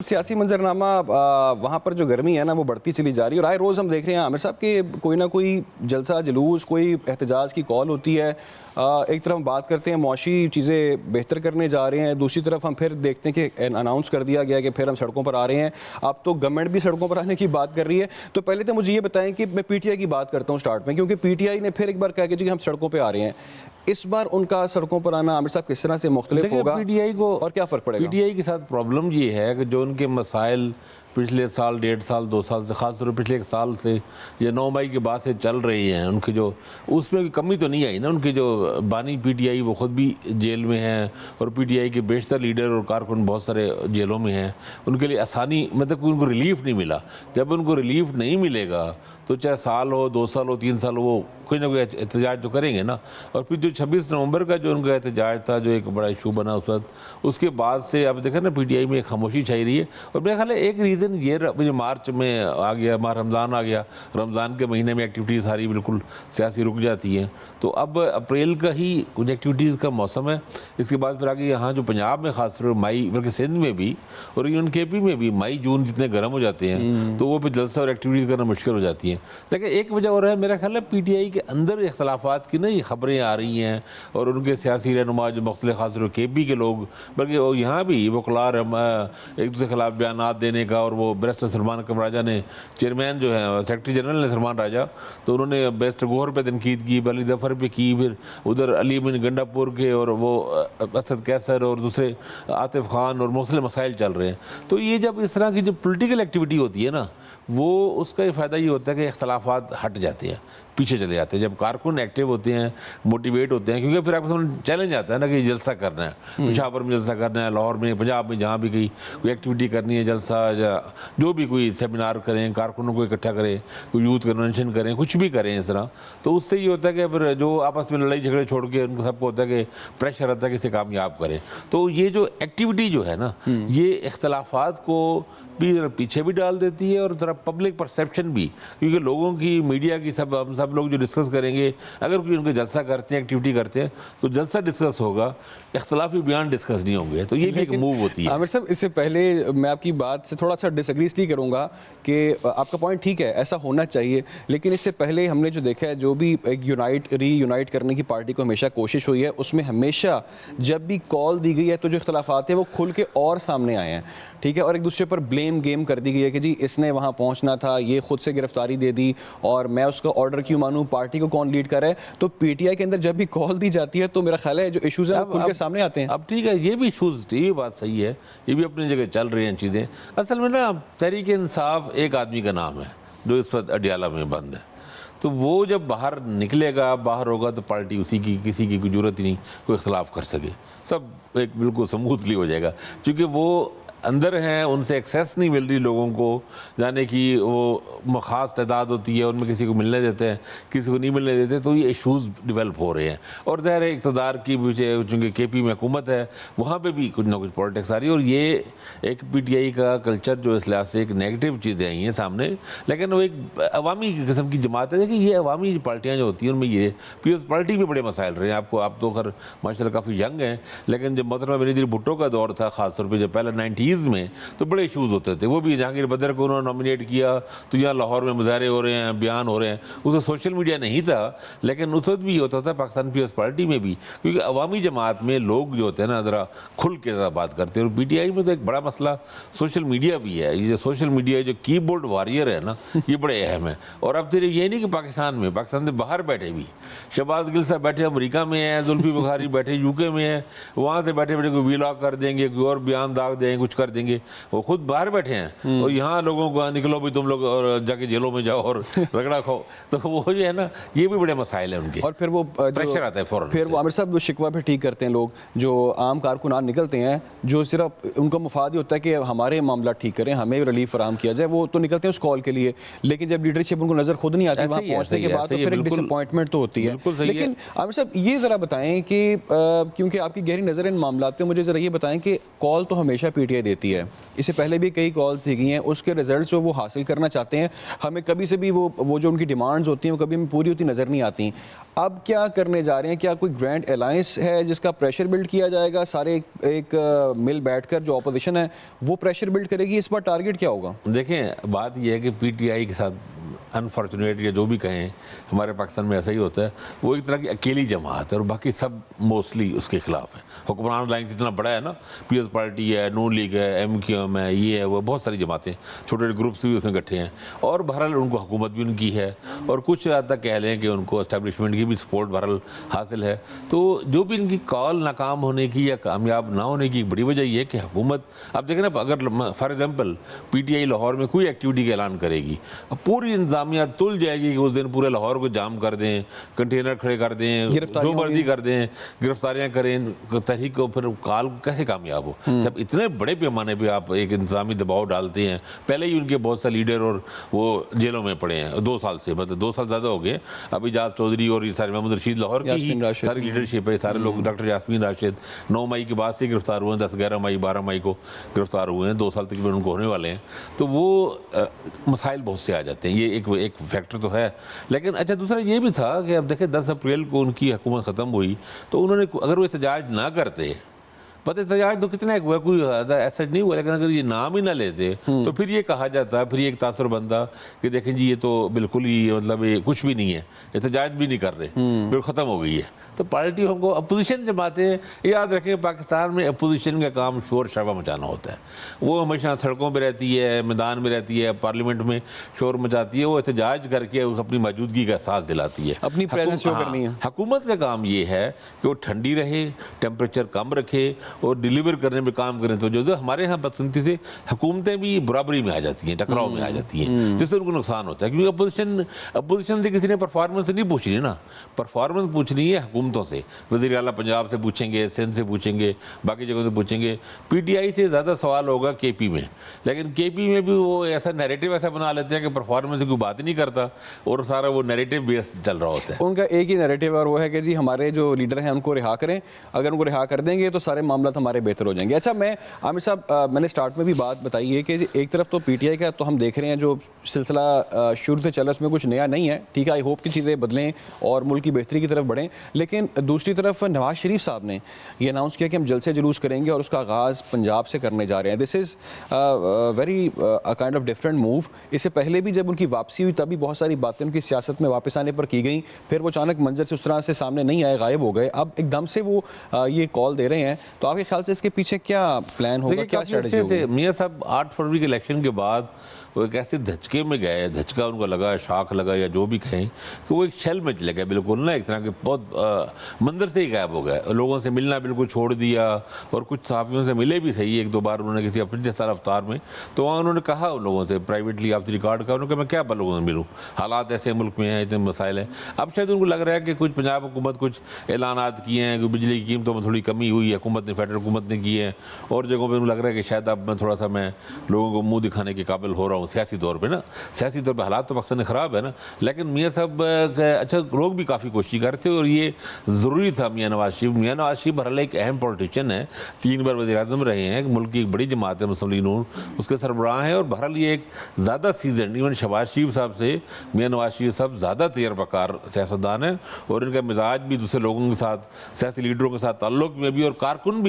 सियासी मंजरनामा वहाँ पर जो गर्मी है ना वो बढ़ती चली जा रही है और आए रोज़ हम देख रहे हैं आमिर साहब कि कोई ना कोई जलसा जुलूस कोई एहतजाज की कॉल होती है। एक तरफ हम बात करते हैं मुआशी चीज़ें बेहतर करने जा रहे हैं, दूसरी तरफ हम फिर देखते हैं कि अनाउंस कर दिया गया कि फिर हम सड़कों पर आ रहे हैं। अब तो गवर्नमेंट भी सड़कों पर आने की बात कर रही है। तो पहले तो मुझे ये बताएं कि मैं पीटीआई की बात करता हूँ स्टार्ट में, क्योंकि पीटीआई ने फिर एक बार कहा कि जी हम सड़कों पर आ रहे हैं। इस बार उनका सड़कों पर आना आमिर साहब किस तरह से मुख्तलिफ होगा पीटीआई को और क्या फ़र्क पड़ेगा? पीटीआई के साथ प्रॉब्लम ये है कि जो उनके मसाइल पिछले साल, 1.5 साल, 2 साल से, ख़ासतौर पर पिछले 1 साल से या 9 मई के बाद से चल रही हैं, उनकी जो उसमें कमी तो नहीं आई ना। उनके जो बानी पीटीआई वो ख़ुद भी जेल में हैं और पीटीआई के बेशतर लीडर और कारकुन बहुत सारे जेलों में हैं। उनके लिए आसानी मतलब उनको रिलीफ नहीं मिला। जब उनको रिलीफ नहीं मिलेगा तो चाहे साल हो, 2 साल हो, 3 साल हो, वो कोई ना कोई एहतजाज तो करेंगे ना। और फिर जो 26 नवंबर का जो उनका एहतजाज था, जो एक बड़ा इशू बना उस वक्त, उसके बाद से अब देखा ना पीटीआई में खामोशी छाई रही है। और मेरा ख्याल है एक रीज़न ये जो मार्च में आ गया, रमज़ान आ गया, रमज़ान के महीने में एक्टिविटीज़ सारी बिल्कुल सियासी रुक जाती हैं। तो अब अप्रैल का ही कुछ एक्टिविटीज़ का मौसम है। इसके बाद फिर आगे यहाँ जो पंजाब में खासतौर मई, बल्कि सिंध में भी और इवन केपी में भी मई जून जितने गर्म हो जाते हैं तो वो फिर जलसा और एक्टिविटीज़ करना मुश्किल हो जाती हैं। लेकिन एक वजह और है मेरा ख्याल है पीटीआई के अंदर इख्तलाफात की ना ये खबरें आ रही हैं और उनके सियासी रहनुमा जो मुख्तलिफ खासतौर केपी के लोग, बल्कि यहाँ भी वकलार एक दूसरे के खिलाफ बयान देने का, और वो बैरिस्टर सलमान राजा ने, चेयरमैन जो है सेक्रेटरी जनरल ने सलमान राजा, तो उन्होंने बैरिस्टर गौहर पे तनकीद की, अली जफ़र पे की, फिर उधर अली बिन गंडापुर के और वो असद कैसर और दूसरे आतिफ खान और मुख्तलिफ मसाइल चल रहे हैं। तो ये जब इस तरह की जो पोलिटिकल एक्टिविटी होती है ना, वो उसका ये फ़ायदा ये होता है कि इख्तलाफात हट जाते हैं, पीछे चले जाते हैं। जब कारकुन एक्टिव होते हैं, मोटिवेट होते हैं, क्योंकि फिर आपको सामने चैलेंज आता है ना कि जलसा करना है, पेशावर में जलसा करना है, लाहौर में, पंजाब में, जहाँ भी कोई एक्टिविटी करनी है, जलसा या जो भी कोई सेमिनार करें, कारकुनों को इकट्ठा करें, कोई यूथ कन्वेंशन करें, कुछ भी करें इस तरह। तो उससे ये होता है कि फिर जो आपस में लड़ाई झगड़े छोड़ के उनको सबको होता है कि प्रेशर आता है कि इसे कामयाब करें। तो ये जो एक्टिविटी जो है ना, ये इख्तलाफात को भी पीछे भी डाल देती है और ज़रा पब्लिक परसेप्शन भी, क्योंकि लोगों की, मीडिया की, हम सब लोग जो डिस्कस करेंगे, अगर कोई उनके जलसा करते हैं, एक्टिविटी करते हैं, तो जलसा डिस्कस होगा, इख्तलाफी बयान डिस्कस नहीं होंगे। तो ये भी एक मूव होती है। आमिर साहब, इससे पहले मैं आपकी बात से थोड़ा सा डिसएग्री इसलिए करूँगा कि आपका पॉइंट ठीक है, ऐसा होना चाहिए, लेकिन इससे पहले हमने जो देखा है, जो भी एक रीयूनाइट करने की पार्टी को हमेशा कोशिश हुई है, उसमें हमेशा जब भी कॉल दी गई है तो जो इख्तलाफात है वो खुल के और सामने आए हैं, ठीक है। और एक दूसरे पर ब्लेम गेम कर दी गई है कि जी इसने वहाँ पहुँचना था, ये खुद से गिरफ्तारी दे दी और मैं उसका ऑर्डर क्यों मानूं, पार्टी को कौन लीड कर रहा है। तो पीटीआई के अंदर जब भी कॉल दी जाती है तो मेरा ख्याल है जो इशूज़ हैं वो खुल के सामने आते हैं। अब ठीक है, ये भी इशूज़, ये भी बात सही है, ये भी अपनी जगह चल रही हैं चीज़ें। असल में ना तहरीक इंसाफ एक आदमी का नाम है जो इस वक्त अडियाला में बंद है। तो वो जब बाहर निकलेगा, बाहर होगा, तो पार्टी उसी की, किसी की कोई ज़रूरत ही नहीं कोई इख्तलाफ कर सके, सब एक बिल्कुल स्मूथली हो जाएगा। क्योंकि वो अंदर हैं, उनसे एक्सेस नहीं मिल रही लोगों को, जाने की वो ख़ास तादाद होती है, उनमें किसी को मिलने देते हैं, किसी को नहीं मिलने देते, तो ये इशूज़ डेवलप हो रहे हैं। और ज़ाहिर है इक़्तिदार की चूँकि केपी में हुकूमत है, वहाँ पे भी कुछ ना कुछ पॉलिटिक्स आ रही है। और ये एक पीटीआई का कल्चर जो इस लिहाज से एक नेगेटिव चीज़ें आई हैं सामने, लेकिन वो एक अवामी किस्म की जमात है कि ये अवामी पार्टियाँ जो होती हैं उनमें ये पीपल्स पार्टी में बड़े मसाइल रहे हैं। आप तो खैर माशाल्लाह काफ़ी यंग हैं, लेकिन जब मोहतरमा बेनज़ीर भुट्टो का दौर था, ख़ासतौर पर जब पहले 90s में, तो बड़े इशूज़ होते थे। वो भी जहांगीर बदर को उन्होंने नॉमिनेट किया तो यहाँ लाहौर में मुजाहरे हो रहे हैं, बयान हो रहे हैं। उसमें सोशल मीडिया नहीं था, लेकिन उस वक्त भी होता था पाकिस्तान पीपल्स पार्टी में भी, क्योंकि अवामी जमात में लोग जो होते हैं ना ज़रा खुल के ज़्यादा बात करते हैं। और पीटीआई में तो एक बड़ा मसला सोशल मीडिया भी है। ये सोशल मीडिया जो कीबोर्ड वॉरियर है ना, ये बड़े अहम है। और अब फिर ये नहीं कि पाकिस्तान से बाहर बैठे भी, शहबाज गिल साहब बैठे अमेरिका में हैं, जुल्फी बुखारी बैठे यूके में हैं, वहाँ से बैठे बैठे कोई वीलॉग कर देंगे, कोई और बयान दाग देंगे, कुछ कर देंगे। वो खुद बाहर बैठे हैं और यहाँ लोगों को निकलो भी तुम लोग और जाके जेलों में जाओ और रगड़ा खाओ। तो वो जो है ना, ये भी बड़े मसाइल हैं उनके। और फिर वो प्रेशर आता है फ़ौरन। फिर वो आमिर साहब वो शिकवा भी ठीक करते हैं लोग, जो आम कारकुनान निकलते हैं, जो सिर्फ उनका मुफाद ही होता है कि हमारे मामला ठीक करें, हमें रिलीफ फराहम किया जाए, वो तो निकलते हैं उस कॉल के लिए। लेकिन जब लीडरशिप उनको नज़र खुद नहीं आती वहाँ पहुँचने के बाद, तो फिर एक डिसअपॉइंटमेंट तो होती है। लेकिन आमिर साहब ये ज़रा बताएं कि क्योंकि आपकी गहरी नज़र इन मामलों में, मुझे ज़रा ये बताएं कि कॉल तो हमेशा पीटीआई देती है, इससे पहले भी कई कॉल थी गई हैं, उसके रिजल्ट्स जो वो हासिल करना चाहते हैं हमें कभी से भी वो जो उनकी डिमांड्स होती हैं वो कभी हमें पूरी होती नज़र नहीं आती। अब क्या करने जा रहे हैं? क्या कोई ग्रैंड अलायंस है जिसका प्रेशर बिल्ड किया जाएगा? सारे एक मिल बैठकर जो अपोजिशन है वो प्रेशर बिल्ड करेगी? इस बार टारगेट क्या होगा? देखें, बात यह है कि पीटीआई के साथ अनफॉर्चुनेट या जो भी कहें, हमारे पाकिस्तान में ऐसा ही होता है, वो एक तरह की अकेली जमात है और बाकी सब मोस्टली उसके खिलाफ है। हुक्मरान लाइन जितना बड़ा है ना, पीएस पार्टी है, नून लीग है, एमक्यूएम है, ये है वो, बहुत सारी जमातें, छोटे छोटे ग्रुप्स भी उसमें इकट्ठे हैं और बहरहाल उनको हुकूमत भी उनकी है और कुछ हद तक कह लें कि उनको एस्टेब्लिशमेंट की भी सपोर्ट बहरहाल हासिल है। तो जो भी इनकी कॉल नाकाम होने की या कामयाब ना होने की बड़ी वजह यह है कि हुकूमत, अब देखें ना, अगर फॉर एग्जाम्पल पीटीआई लाहौर में कोई एक्टिविटी का ऐलान करेगी, अब पूरी इंतजामिया तुल जाएगी कि उस दिन पूरे लाहौर को जाम कर दें, कंटेनर खड़े कर दें, जो मर्जी कर दें, गिरफ्तारियां करें, तहरीक को फिर काल कैसे कामयाब हो? जब इतने बड़े पैमाने पे आप एक इंतजामी दबाव डालते हैं, पहले ही उनके बहुत से लीडर और वो जेलों में पड़े हैं 2 साल से, मतलब 2 साल ज़्यादा हो गए। अभी इजाज़ चौधरी और ये सारे मोहम्मद रशीद लाहौर की ही सारी लीडरशिप है, सारे लोग, डॉक्टर यास्मीन राशिद 9 मई के बाद से गिरफ्तार हुए हैं, 10, 11 मई, 12 मई को गिरफ्तार हुए हैं, 2 साल तक भी उनको होने वाले हैं। तो वो मसाइल बहुत से आ जाते हैं, ये एक फैक्टर तो है। लेकिन अच्छा, दूसरा ये भी था कि अब देखें 10 अप्रैल को उनकी हुकूमत ख़त्म हुई, तो उन्होंने अगर वो एहतजाज ना करते, पता एहतजाज तो कितना हुआ, कोई ऐसा नहीं हुआ, लेकिन अगर ये नाम ही ना लेते तो फिर ये कहा जाता, फिर ये एक तासुर बनता कि देखें जी ये तो बिल्कुल ही मतलब ये कुछ भी नहीं है, एहतजाज भी नहीं कर रहे, बिल्कुल ख़त्म हो गई है। तो पार्टी हमको अपोजिशन जमातें, याद रखें पाकिस्तान में अपोजिशन का काम शोर शराबा मचाना होता है, वो हमेशा सड़कों पर रहती है, मैदान में रहती है, पार्लियामेंट में शोर मचाती है, वो एहतजाज करके अपनी मौजूदगी का एहसास दिलाती है, अपनी प्रेजेंस शो करनी है। हुकूमत का काम ये है कि वो ठंडी रहे, टेम्परेचर कम रखे और डिलीवर करने में काम करें। तो जो हमारे यहाँ बदसंती से हुकूमतें भी बराबरी में आ जाती हैं, टकराव में आ जाती हैं, जिससे उनको नुकसान होता है, क्योंकि अपोजिशन से किसी ने परफॉर्मेंस नहीं पूछनी है ना, परफॉर्मेंस पूछनी है हुकूमतों से। वज़ीर आला पंजाब से पूछेंगे, सिंध से पूछेंगे, बाकी जगहों से पूछेंगे। पीटीआई से ज़्यादा सवाल होगा केपी में, लेकिन केपी में भी वो ऐसा नैरेटिव ऐसा बना लेते हैं कि परफॉर्मेंस की कोई बात ही नहीं करता और सारा वो नैरेटिव बेस चल रहा होता है। उनका एक ही नैरेटिव है और वो है कि जी हमारे जो लीडर हैं उनको रिहा करें, अगर उनको रिहा कर देंगे तो सारे मामला हमारे बेहतर हो जाएंगे। अच्छा, मैं आमिर साहब, मैंने स्टार्ट में भी बात बताई है कि एक तरफ तो पीटीआई का तो हम देख रहे हैं जो सिलसिला शुरू से चल रहा है उसमें कुछ नया नहीं है, ठीक है, आई होप कि चीज़ें बदलें और मुल्क की बेहतरी की तरफ बढ़ें। लेकिन दूसरी तरफ नवाज शरीफ साहब ने ये अनाउंस किया कि हम जलसे जुलूस करेंगे और उसका आगाज़ पंजाब से करने जा रहे हैं। This is very kind of different move. इससे पहले भी जब उनकी वापसी हुई तभी बहुत सारी बातें उनकी सियासत में वापस आने पर की गई, फिर वो अचानक मंजर से उस तरह से सामने नहीं आए, गायब हो गए। अब एकदम से वो ये कॉल दे रहे हैं, तो आपके ख्याल से इसके पीछे क्या प्लान होगा, क्या स्ट्रेटजी होगी? मियां साहब 8 फरवरी के इलेक्शन के बाद वो एक ऐसे धचके में गए, धचका उनको लगा, शाख लगा या जो भी कहें, कि वो एक शेल में चले गए बिल्कुल ना, एक तरह के बहुत मंदिर से ही गायब हो गए, लोगों से मिलना बिल्कुल छोड़ दिया और कुछ सहाफ़ियों से मिले भी सही 1-2 बार उन्होंने किसी अपने साल अवतार में, तो वहाँ उन्होंने कहा उन लोगों से प्राइवेटली ऑफ द रिकॉर्ड का, उन्होंने कहा मैं क्या लोगों से मिलूँ, हालात ऐसे मुल्क में हैं, इतने मसाइल हैं। अब शायद उनको लग रहा है कि कुछ पंजाब हुकूमत कुछ ऐलानात किए हैं कि बिजली की कीमतों में थोड़ी कमी हुई है, हुकूमत ने, फेडरल हुकूमत ने की है, और जगहों पर उनको लग रहा है कि शायद अब मैं थोड़ा सा मैं लोगों को मुँह दिखाने के काबिल हो रहा हूँ सियासी तौर पर ना, सियासी तौर पर हालात तो पाकिस्तान में ख़राब है ना। लेकिन मियाँ साहब अच्छा, लोग भी काफ़ी कोशिश कर रहे थे और ये ज़रूरी था। मियाँ नवाज शरीफ बहरहाल एक अहम पॉलिटिशियन है, 3 बार वज़ीर-ए-आज़म रहे हैं, मुल्क की एक बड़ी जमात है मुस्लिम लीग नून, उसके सरबराह हैं और बहरहाल ये एक ज़्यादा सीजन, इवन शहबाज शरीफ साहब से मियाँ नवाज शरीफ साहब ज़्यादा तजर्बाकार सियासतदान है और इनका मिजाज भी दूसरे लोगों के साथ, सियासी लीडरों के साथ ताल्लुक में भी, और कारकुनों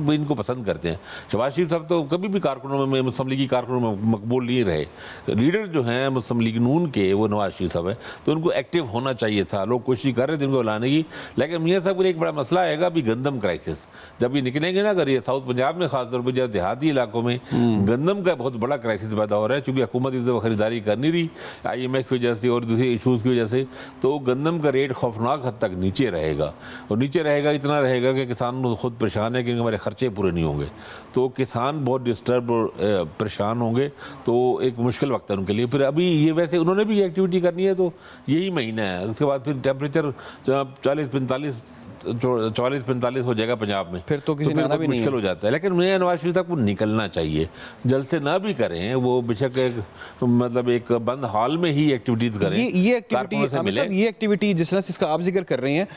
भी इनको पसंद करते हैं। शहबाज शरीफ साहब तो कभी भी कारकुनों में, मुस्लिम लीगी कारकुनों में मकबूल नहीं रहे। लीडर जो हैं मुस्लिम लीग नून के वो नवाज शरीफ साहब है, तो उनको एक्टिव होना चाहिए था, लोग कोशिश कर रहे थे उनको लाने की। लेकिन मियाँ साहब को एक बड़ा मसला आएगा अभी, गंदम क्राइसिस जब ये निकलेंगे ना, अगर ये साउथ पंजाब में खासतौर पर जब देहाती इलाकों में गंदम का बहुत बड़ा क्राइसिस पैदा हो रहा है, क्योंकि हुकूमत इस दफ़ा खरीदारी कर नहीं रही IMF की वजह से और दूसरे इशूज़ की वजह से, तो गंदम का रेट खौफनाक हद तक नीचे रहेगा, और नीचे रहेगा, इतना रहेगा कि किसान खुद परेशान है क्योंकि हमारे खर्चे पूरे नहीं होंगे, तो किसान बहुत डिस्टर्ब और परेशान होंगे, तो एक मुश्किल वक्त है उनके लिए। फिर अभी ये वैसे उन्होंने भी एक्टिविटी करनी है, तो यही महीना है, उसके बाद फिर टेम्परेचर 40-45 44-45 हो जाएगा पंजाब में, फिर तो किसी ने आना बहुत भी नहीं मुश्किल हो जाता है। लेकिन मियां नवाज शरीफ साहब को निकलना चाहिए, जल्द से ना भी करें, वो बेशक एक मतलब एक बंद हॉल में ही एक्टिविटीज करें। ये एक्टिविटी ये एक्टिविटी जिस तरह से इसका आप जिक्र कर रही हैं,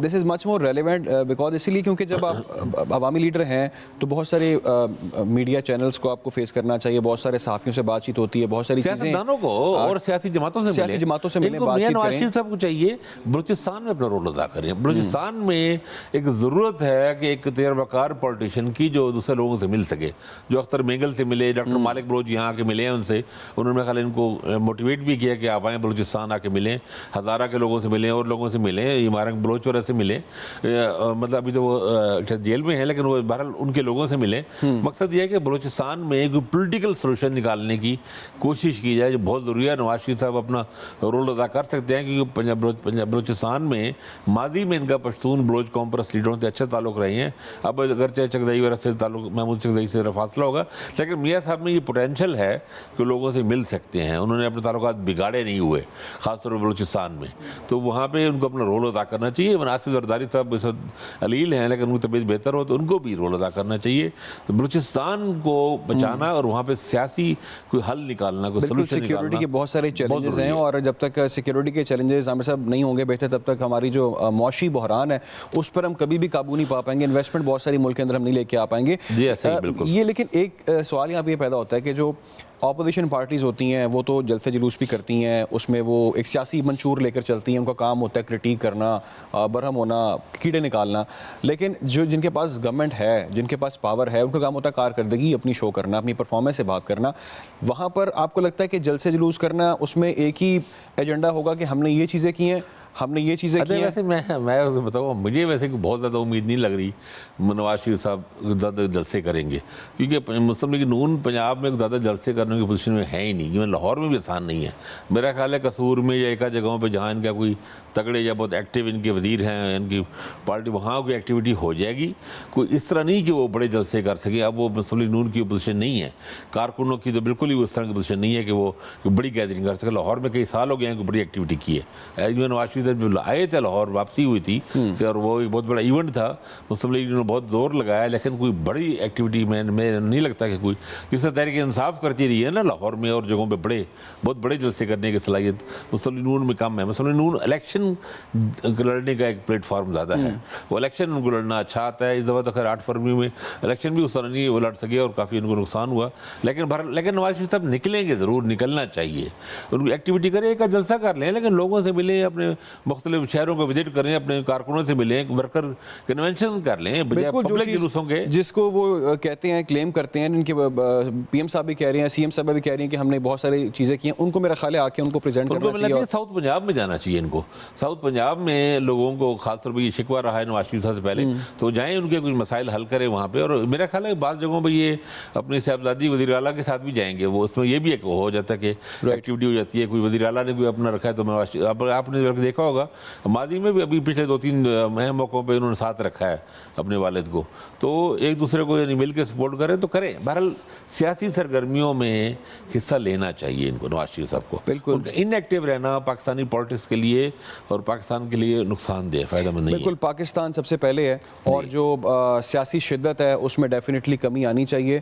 this is much more relevant because इसीलिए क्योंकि जब आप अवामी लीडर हैं तो बहुत सारे मीडिया चैनल्स को आपको फेस करना चाहिए, बहुत सारे सहाफ़ियों से बातचीत होती है, बहुत सारी चीज़ें सियासतदानों को और सियासी जमातों से मिले, बातचीत नवाज करें। शरीफ साहब को चाहिए बलूचिस्तान में अपना रोल अदा करें। बलूचिस्तान में एक ज़रूरत है कि एक तजर्बाकार पॉलिटिशियन की जो दूसरे लोगों से मिल सके, जो अख्तर मेंगल से मिले, डॉक्टर मालिक बलोच यहाँ आके मिले हैं उनसे, उन्होंने ख्याल इनको मोटिवेट भी किया कि आप आएँ बलूचिस्तान आके मिलें, हज़ारा के लोगों से मिलें और लोगों से मिलें, इमारंग बलोच वगैरह से मिलें, मतलब अभी तो वो जेल में है लेकिन वो बहरहाल उनके लोगों से मिले। मकसद ये है कि बलूचिस्तान में एक पॉलिटिकल सोल्यूशन निकालने की कोशिश की जाए, जो बहुत ज़रूरी है। नवाज शरीफ साहब अपना रोल अदा कर सकते हैं क्योंकि पंजाब बलूचिस्तान में माजी में इनका पश्तून बलोच कौम परस्त लीडरों से अच्छे ताल्लुक रहे हैं। अब अगरचे चकदई वगैरह से ताल्लुक, महमूद चकदई से फासला होगा, लेकिन मियाँ साहब में ये पोटेंशल है कि लोगों से मिल सकते हैं। उन्होंने अपने ताल्लुकात बिगाड़े नहीं हुए, खासतौर पर बलूचिस्तान में, तो वहाँ पर उनको अपना रोल अदा करना चाहिए। आसिफ जरदारी साहब इस वक्त अलील हैं लेकिन उनकी तबीयत बेहतर हो तो उनको भी रोल अदा करना चाहिए। तो बलूचिस्तान को बचाना और वहाँ पे सियासी कोई हल निकालना, कोई सोल्यूशन निकालना, सिक्योरिटी के बहुत सारे चैलेंजेस हैं और जब तक सिक्योरिटी के चैलेंजेस आमिर साहब नहीं होंगे बेहतर, तब तक हमारी जो मौशी बहरान है उस पर हम कभी भी काबू नहीं पा पाएंगे। इन्वेस्टमेंट बहुत सारी मुल्क के अंदर हम नहीं लेके आ पाएंगे जी, ऐसा ही बिल्कुल। ये लेकिन एक सवाल यहाँ पे पैदा होता है कि जो ऑपोजिशन पार्टीज़ होती हैं वो तो जलसे जुलूस भी करती हैं, उसमें वो एक सियासी मंशूर लेकर चलती हैं, उनका काम होता है क्रिटिक करना, बरहम होना, कीड़े निकालना। लेकिन जो जिनके पास गवर्नमेंट है, जिनके पास पावर है, उनका काम होता है कारकर्दगी अपनी शो करना, अपनी परफॉर्मेंस से बात करना। वहाँ पर आपको लगता है कि जलसे जुलूस करना उसमें एक ही एजेंडा होगा कि हमने ये चीज़ें की हैं, हमने ये चीज़ें की हैं? वैसे मैं बताऊँ, मुझे वैसे बहुत ज़्यादा उम्मीद नहीं लग रही नवाज शरीफ साहब ज़्यादा जलसे करेंगे, क्योंकि मुस्लिम लीग नून पंजाब में ज़्यादा जलसे करने की पोजीशन में है ही नहीं। इवन लाहौर में भी आसान नहीं है। मेरा ख्याल है कसूर में या एक जगहों पर जहाँ इनका कोई तगड़े या बहुत एक्टिव इनके वजीर हैं, इनकी पार्टी, वहाँ कोई एक्टिविटी हो जाएगी। कोई इस तरह नहीं कि वो बड़े जलसे कर सके। अब वो मुस्लिम लीग नून की पोजीशन नहीं है, कारकुनों की तो बिल्कुल ही उस तरह की पोजीशन नहीं है कि वो बड़ी गैदरिंग कर सके। लाहौर में कई साल हो गए हैं कोई बड़ी एक्टिविटी की है। इवन नवाज शरीफ जो आए थे लाहौर, वापसी हुई थी और वो एक बहुत बड़ा इवेंट था, मुस्लिम लीग ने बहुत जोर लगाया, लेकिन कोई बड़ी एक्टिविटी में नहीं लगता कि कोई, जिस तरह तहरीक इंसाफ करती रही है ना लाहौर में और जगहों पे बहुत बड़े जलसे करने की सलाहियत मुस्लिम लीग नून में कम है। मुस्लिम लीग नून इलेक्शन लड़ने का एक प्लेटफॉर्म ज़्यादा है, वो इलेक्शन उनको लड़ना अच्छा आता है। इस दफ़ा तो खैर 8 फरवरी में इलेक्शन भी उस तरह नहीं वो लड़ सके और काफ़ी उनको नुकसान हुआ, लेकिन नवाज शरीफ साहब निकलेंगे ज़रूर, निकलना चाहिए। उनको एक्टिविटी करें, एक जलसा कर लें, लेकिन लोगों से मिलें, अपने मुख्तलिफ शहरों को विजिट करें, अपने कारकुनों से मिलें, वर्कर कन्वेंशन कर लें, पब्लिक जुलूसों के, जिसको वो कहते हैं, क्लेम करते हैं, इनके पीएम साहब भी कह रहे हैं, सीएम साहब भी कह रही हैं कि हमने बहुत सारी चीज़ें की हैं, उनको मेरा ख्याल है आके उनको प्रेजेंट करना चाहिए। साउथ पंजाब में जाना चाहिए इनको। साउथ पंजाब में लोगों को खासतौर पर ये शिकवा रहा है नवाज शरीफ साहब से पहले, तो जाएँ, उनके कुछ मसाइल हल करें वहाँ पर। और मेरा ख्याल है बाज़ जगहों पर ये अपनी साहबजादी वज़ीर आला के साथ भी जाएंगे, वो उसमें ये भी एक हो जाता है कि एक्टिविटी हो जाती है। कोई वज़ीर आला ने कोई अपना रखा है तो आपने देखा होगा माजी में भी, अभी पिछले 2-3 अहम मौक़ों पे उन्होंने साथ रखा है अपने वालिद को, तो एक दूसरे को यानी मिल के सपोर्ट करें तो करें। बहरहाल सियासी सरगर्मियों में हिस्सा लेना चाहिए इनको, नवाज शरीफ साहब को। बिल्कुल, इनएक्टिव रहना पाकिस्तानी पॉलिटिक्स के लिए और पाकिस्तान के लिए नुकसानदेह, फ़ायदेमंद नहीं है। बिल्कुल, पाकिस्तान सबसे पहले है और जो सियासी शिद्दत है उसमें डेफिनेटली कमी आनी चाहिए।